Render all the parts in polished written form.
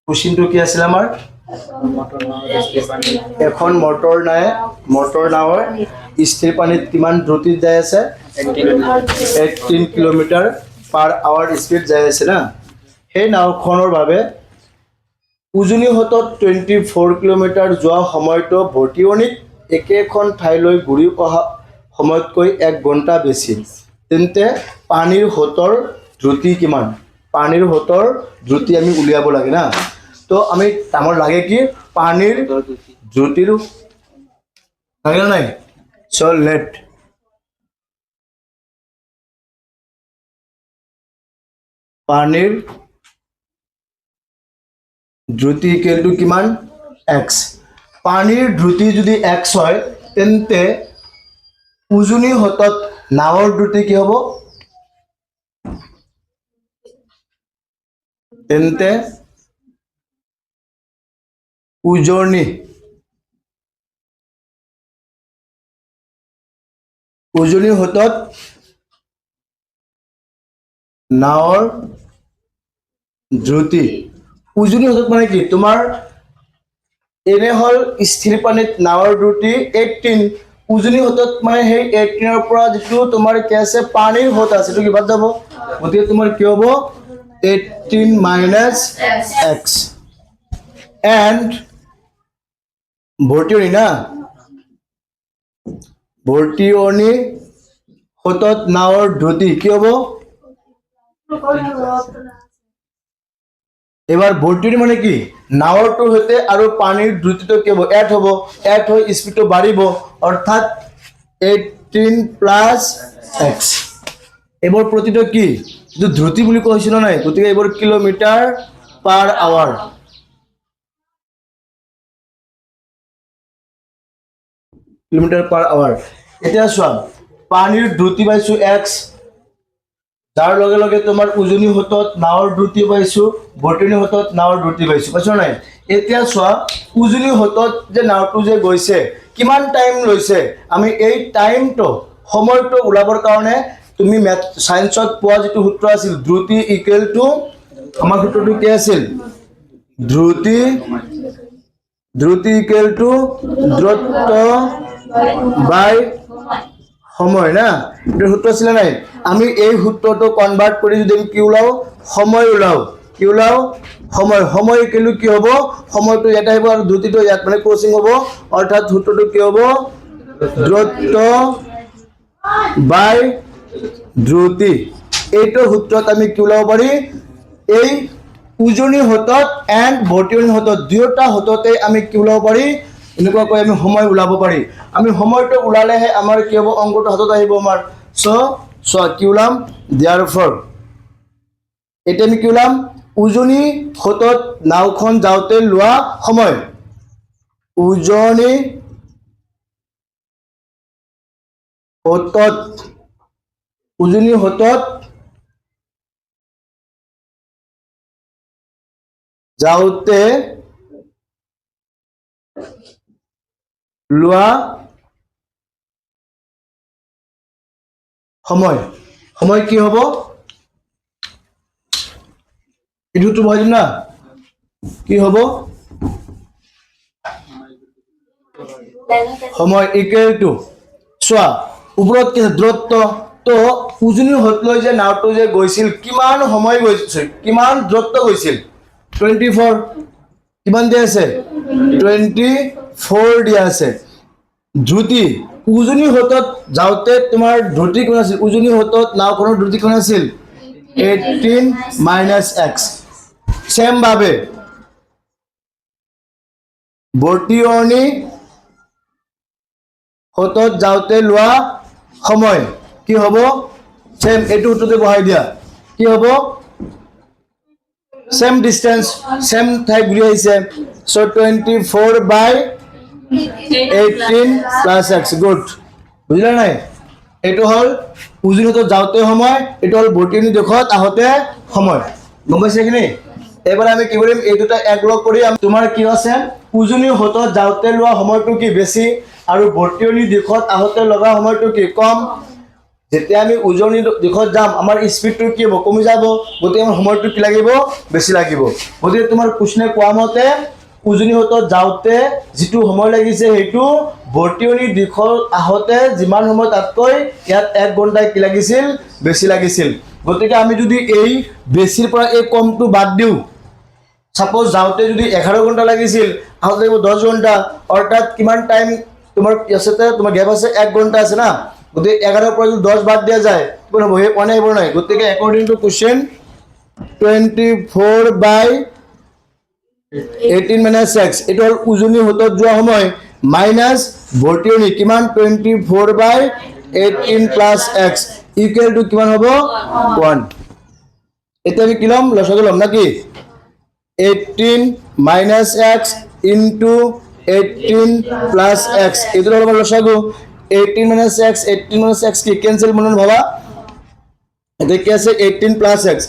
কোশ্চিনটো কি আছিল আমাৰ এখন মটৰ নাৱৰ স্থিৰ পানীত কিমান দ্ৰুতিত যাই আছে 18 কিলোমিটাৰ পাৰ আৱাৰ স্পীড যাই আছে না সেই নাওখনৰ বাবে উজনি হতত 24 কিলোমিটাৰ যোৱা সময়টো ভৰ্তিয়নিত একেখন ঠাইলৈ ঘূৰি অহা সময়তকৈ 1 ঘণ্টা বেছি তেন্তে পানীৰ হতৰ দ্ৰুতি কিমান পানীৰ হতৰ দ্ৰুতি আমি উলিয়াব লাগে না তো আমি আমাৰ লাগে কি পানীৰ দ্ৰুতিৰ লাগে না নাই সো লেট পানীৰ দ্ৰুতি ইকুৱেল টু কিমান x পানীৰ দ্ৰুতি যদি x হয় তেন্তে উজনি হতত নাৱৰ দ্ৰুতি কি হ'ব তেন্তে উজনি হতত নাৱৰ দ্ৰুতি উজনি হতত মানে কি তোমাৰ এনে হল স্থিৰ পানীত নাৱৰ দ্ৰুতি 18 উজনি হতত মানে সেই 18 ৰ পৰা যেটো তোমাৰ কি আছে পানীৰ হত আছে তো কিবা যাব গতিকে তোমাৰ কি হ'ব 18 minus x and ভৰ্তিয়নি না ভৰ্তিয়নি হতত নাৱৰ দ্ৰুতি কি হ'ব এবাৰ ভৰ্তিয়নি মানে কি নাৱৰটোৰ সৈতে আৰু পানীৰ দ্ৰুতিটো কি হ'ব এড হৈ স্পীডটো বাঢ়িব অৰ্থাৎ 18 প্লাস x এবাৰ প্ৰতিটো কি যে দ্ৰুতি বুলি কৈছিল নাই গতিকে এবাৰ কিলোমিটাৰ পাৰ আৱাৰ এতিয়া চোৱা পানীৰ দ্ৰুতি পাইছো x যাৰ লগে লগে তোমাৰ উজনি হতত নাৱৰ দ্ৰুতি পাইছো ভৰ্তিয়নি হতত নাৱৰ দ্ৰুতি পাইছো পাইছো নাই এতিয়া চোৱা উজনি হতত যে নাৱটো যে গৈছে কিমান টাইম লৈছে আমি এই টাইমটো সময়টো উলাবৰ কাৰণে তুমি সায়েন্সত পোৱা যেটো সূত্ৰ আছিল দ্ৰুতি ইকুৱেল টু আমাৰ সূত্ৰটো কি আছিল দ্ৰুতি ইকুৱেল টু দ্ৰুত বাই সময় না এটা সূত্ৰ ছিল নাই আমি এই সূত্ৰটো কনভাৰ্ট কৰি যদি কি উলাও সময় উলাও কি উলাও সময় কিলো কি হ'ব সময়টো এটা হ'ব আৰু দ্ৰুতিটো ইয়াত মানে ক্ৰসিং হ'ব অৰ্থাৎ সূত্ৰটো কি হ'ব দ্ৰুত বাই দ্ৰুতি এইটো সূত্ৰত আমি কি উলাব পাৰি এই উজনি হতত এন্ড ভৰ্তিয়নি হতত দুয়োটা হততে আমি কি উলাব পাৰি এনেকুৱা কৈ আমি সময় উলাব পাৰি আমি সময়টো উলালেহে আমাৰ কি হ'ব অংকটো হাতত আহিব আমাৰ সো কি উলাম therefore এটা আমি কি উলাম উজনি হতত নাওখন যাওতে লোৱা সময় উজনি হতত যাওতে লোৱা সময় কি হ'ব এটুটো বুঝিম না কি হ'ব সময় ইকুৱেল টু চোৱা ওপৰত কি দূৰত্ব তো উজনি হতলৈ যে নাওটো যে গৈছিল কিমান সময় গৈছিল কিমান দূৰত্ব গৈছিল 24 কিমান দিয়া আছে 24 দিয়া আছে দ্ৰুতি উজনি হতত যাওতে তোমাৰ দ্ৰুতি কোন আছিল উজনি হতত নাওখনৰ দ্ৰুতি কোন আছিল 18 minus x সেম ভাবে ভৰ্তিয়নি হতত যাওতে লোৱা সময় কি হ'ব সেম এটু উত্তৰতে বহাই দিয়া কি হ'ব সেম ডিসটেন্স সেম ঠাই ঘূৰি আহিছে so 24 by 18 plus x good বুঝলা নাই এটো হল উজনি হতত যাওতে সময় এটো হল ভৰ্তিয়নি দেখত আহতে সময় গম পাইছে কিনি এবাৰ আমি কি কৰিম এই দুটা একলগ কৰি তোমাৰ কি আছে উজনি হতত যাওতে লোৱা সময়টো কি বেছি আৰু ভৰ্তিয়নি দেখত আহতে লগা সময়টো কি কম যেতিয়া আমি উজনি দিশত যাম আমাৰ স্পীডটো কি হ'ব কমি যাব গতিকে আমাৰ সময়টো কি লাগিব বেছি লাগিব গতিকে তোমাৰ কুৱেশ্যনে কোৱা মতে উজনি হতত যাওঁতে যিটো সময় লাগিছে সেইটো বৰ্তিয়নি দিশত আহোঁতে যিমান সময় তাতকৈ ইয়াত 1 ঘণ্টা কি লাগিছিল বেছি লাগিছিল গতিকে আমি যদি এই বেছিৰ পৰা এই কমটো বাদ দিওঁ সাপোজ যাওঁতে যদি 11 ঘণ্টা লাগিছিল আহোঁতে লাগিব 10 ঘণ্টা অৰ্থাৎ কিমান টাইম তোমাৰ ইয়াতে তোমাৰ গ্যাপ আছে 1 ঘণ্টা আছে না গতিকে 11 পৰা যদি 10 বাদ দিয়া যায় কিমান হ'ব হে কোৱা আহিব নাই গতিকে according to question 24/18 minus x এটা হল উজনি হতত যোৱা সময় মাইনাস বৰ্তিয়নি কিমান 24/18 plus x ইকুৱেল টু কিমান হ'ব 1 এটা আমি কি লম লসাগু লম নাকি 18 minus x into 18 plus x এটা হল আমার লসাগু 18 minus x কি ক্যান্সেল মনে ভাবা এটা কি আছে 18 plus x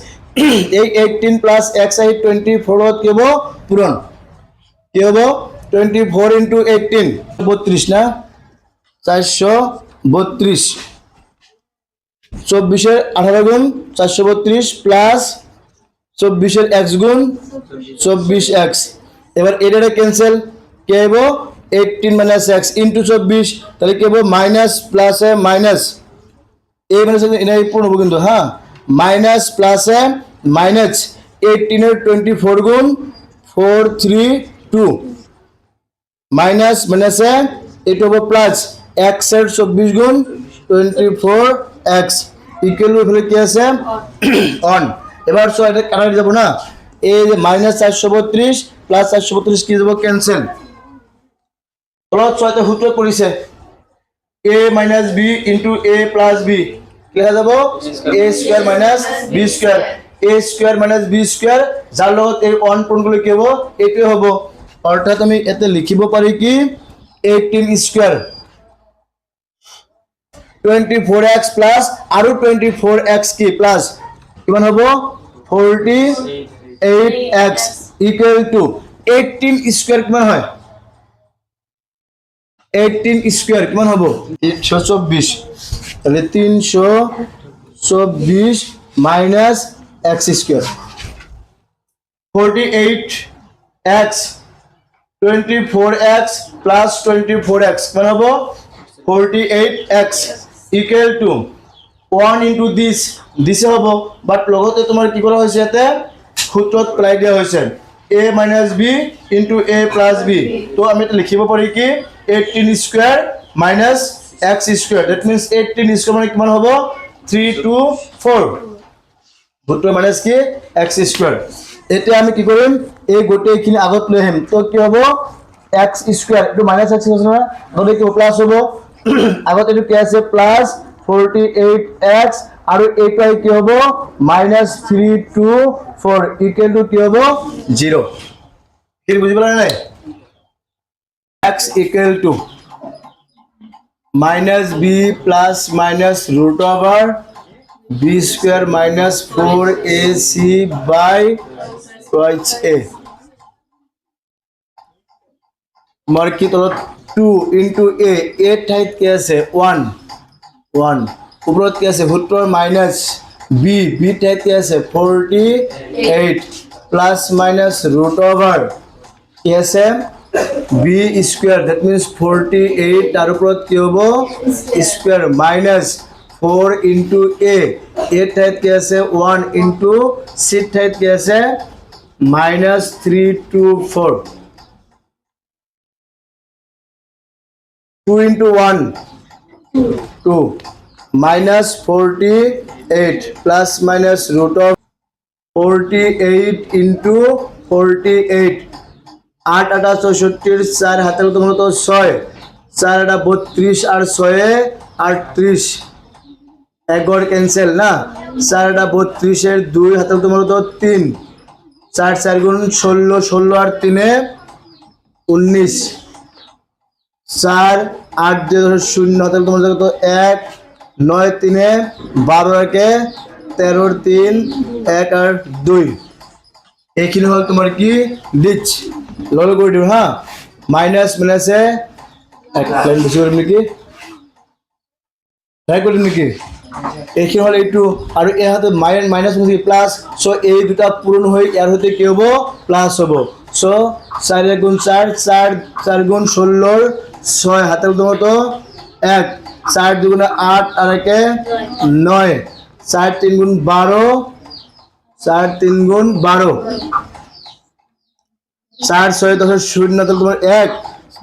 এই 18 plus x আই 24 কি হবে পূরণ কি হবে 24 into 18 32 না 432 24 এর 18 গুণ 432 প্লাস 24 এর x গুণ 24x এবার এটারে ক্যান্সেল কি হবে 18 minus x into 24 তাহলে কি হবে মাইনাস প্লাস এ মাইনাস এই মানে এনে পূর্ণ হবে কিন্তু হ্যাঁ মাইনাস প্লাস এ মাইনাস 18 এর 24 গুণ 432 মাইনাস মাইনাস এ এটা হবে প্লাস x এর 24 গুণ 24x ইকুয়াল হলে কি আছে অন এবার সো এটা কাটা যাব না এই যে মাইনাস 432 প্লাস 432 কি যাব ক্যান্সেল তলত ছয়টা সূত্র পড়িছে a minus b into a plus b লেখা যাব a square minus b square a square minus b square যার লগত এই অন পূর্ণগুলো কি হবে এটি হবে অর্থাৎ আমি এতে লিখিব পারি কি 18 স্কয়ার 24x প্লাস আরো 24x কি প্লাস কিমান হবে 48x ইকুয়াল টু 18 স্কয়ার কিমান হয় 18 স্কয়ার কিমান হবে 324 তাহলে 324 minus x square 48x 24x plus 24x কিমান হবে 48x equal to 1 into this হবে বাট লগতে তোমার কি করা হয়েছে এতে সূত্রত পেলাই দিয়া হয়েছে a minus b into a plus b তো আমি এটা লিখিব পারি কি 18 square minus x square that means 18 square মানে কিমান হবে 324 সূত্র মাইনাস কি x স্কয়ার এটা আমি কি কৰিম এই গোটেইখিনি আগত লৈ আহিম তো কি হ'ব x স্কয়ার এটো মাইনাস x আছে না গলে কি প্লাস হ'ব আগত এটো কি আছে প্লাস 48x আৰু এইটাই কি হ'ব -324 ইকুয়াল টু কি হ'ব 0 কি বুঝি পালা নাই x equal to minus b plus minus root over b square minus 4ac by twice a মার্কি তলত 2 into a ঠাইত কি আছে 1 উপৰত কি আছে সূত্ৰৰ মাইনাস b ঠাইত কি আছে 48 plus minus root over কি আছে b square that means 48 তার উপর কি হবে স্কয়ার মাইনাস 4 into a ঠাইত কি আছে 1 into c ঠাইত কি আছে -324 2 into 1 2 minus 48 plus minus root of 48 into 48 8 8 64 4 হাতের তো মূলত 6 4 8 32 আর 6 38 এক গড় ক্যান্সেল না 4 8 32 এর 2 হাতের তো মূলত 3 4 4 গুণ 16 16 আর 3 19 4 8 0 হাতের তো মূলত 1 9 3 12 একে 13 3 1 আর 2 এইখিনি হল তোমার কি লিচ লল করে দিও হ্যাঁ মাইনাস মাইনাসে এক লাইন বেশি করে নাকি ট্রাই করি নাকি এইখিনি হ'ল এইটো আৰু এই হাতে মাইনাছ প্লাছ চ' এই দুটা পূৰণ হৈ ইয়াৰ সৈতে কি হ'ব প্লাছ হ'ব চ' 4 গুণ 4 4 গুণ 16 6 হাতের মতো 1 4 দুগুণে 8 আর একে 9 4 3 গুণ 12 4 3 গুণ 12 4 6 10 শূন্য তাহলে তোমার 1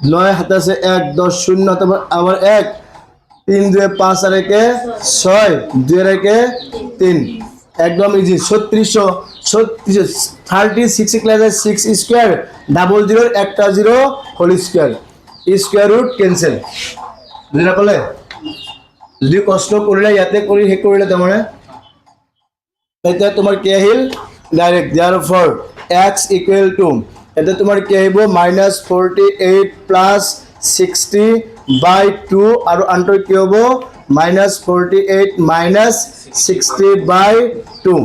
9 হাতে আছে 1 10 শূন্য তারপর আবার 1 3 2 5 আর একে 6 2 আর একে 3 একদম ইজি 36 ক্লাসে 6 স্কয়ার ডাবল জিরোর একটা zero whole square square root cancel বুঝলা কলে যদি কষ্ট কৰিলে ইয়াতে কৰি হে কৰিলে তাৰমানে এতিয়া তোমাৰ কি আহিল direct therefore x equal to এটা তোমাৰ কি আহিব -48 plus 60 by 2 আৰু আনটো কি হ'ব -48 minus 60 by 2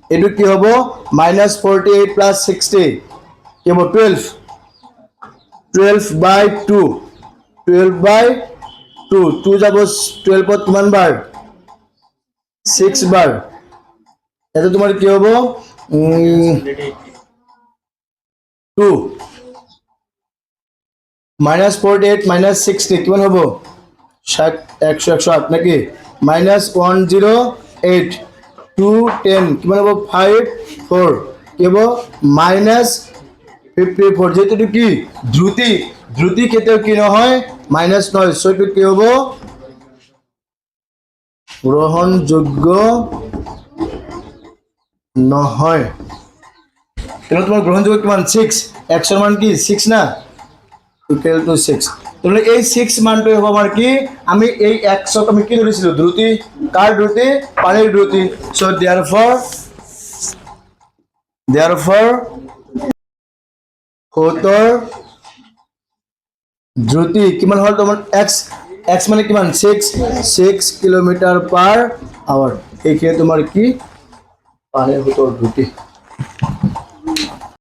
এটো কি হ'ব -48 plus 60 কি হ'ব 12 by 2 12 by 2 2 যাব 12 পত কিমান বার 6 বার এটা তোমার কি হবে 2 -48 minus 60 কিমান হবে 100 নাকি -108 2 10 কিমান হবে 5 4 কি হবে -54 যেহেতু কি ধ্রুতি ক্ষেত্রে কি নহয় মাইনাস নয় সইটো কি হবো গ্রহণযোগ্য নহয় তাহলে তোমার গ্রহণযোগ্য কিমান 6 x এর মান কি 6 না ইকুয়াল টু 6 তাহলে এই 6 মানটো হবে আমার কি আমি এই x ক আমি কি ধরেছিল ধ্রুতি কার ধ্রুতি পানির ধ্রুতি সো therefore হোতর ধ্রুতি কিমান হল তোমার x মানে কিমান 6 কিলোমিটার পার আওয়ার এইখানে তোমার কি পানির হোতর ধ্রুতি